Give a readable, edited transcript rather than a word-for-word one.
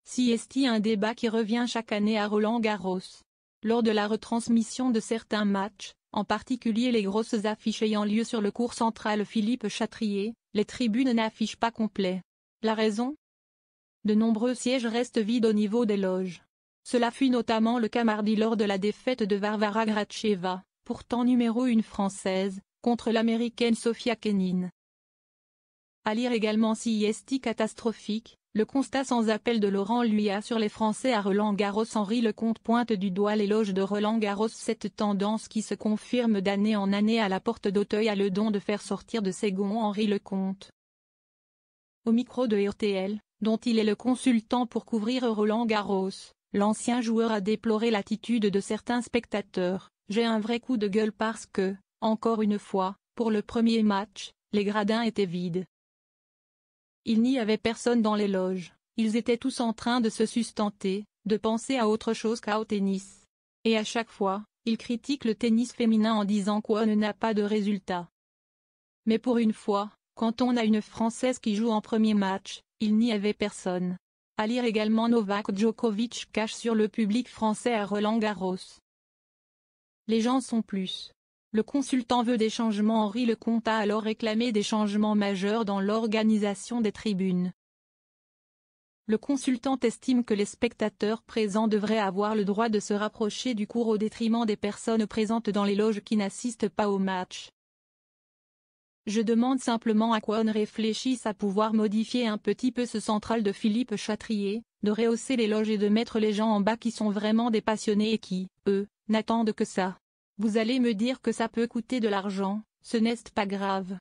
CST, un débat qui revient chaque année à Roland-Garros. Lors de la retransmission de certains matchs, en particulier les grosses affiches ayant lieu sur le court central Philippe Chatrier, les tribunes n'affichent pas complet. La raison ? De nombreux sièges restent vides au niveau des loges. Cela fut notamment le cas mardi lors de la défaite de Varvara Gracheva, pourtant numéro 1 française, contre l'américaine Sofia Kenin. À lire également CST catastrophique, le constat sans appel de Laurent Luyat sur les Français à Roland-Garros. Henri Lecomte pointe du doigt les loges de Roland-Garros. Cette tendance qui se confirme d'année en année à la porte d'Auteuil a le don de faire sortir de ses gonds Henri Lecomte. Au micro de RTL, dont il est le consultant pour couvrir Roland-Garros, l'ancien joueur a déploré l'attitude de certains spectateurs. « J'ai un vrai coup de gueule parce que, encore une fois, pour le premier match, les gradins étaient vides. Il n'y avait personne dans les loges, ils étaient tous en train de se sustenter, de penser à autre chose qu'au tennis. Et à chaque fois, il critique le tennis féminin en disant qu'on n'a pas de résultat. Mais pour une fois, quand on a une Française qui joue en premier match, il n'y avait personne. » À lire également Novak Djokovic cache sur le public français à Roland-Garros. Les gens sont plus. Le consultant veut des changements. Henri Lecomte a alors réclamé des changements majeurs dans l'organisation des tribunes. Le consultant estime que les spectateurs présents devraient avoir le droit de se rapprocher du court au détriment des personnes présentes dans les loges qui n'assistent pas au match. Je demande simplement à qu'on réfléchisse à pouvoir modifier un petit peu ce central de Philippe Chatrier, de rehausser les loges et de mettre les gens en bas qui sont vraiment des passionnés et qui, eux, n'attendent que ça. Vous allez me dire que ça peut coûter de l'argent, ce n'est pas grave.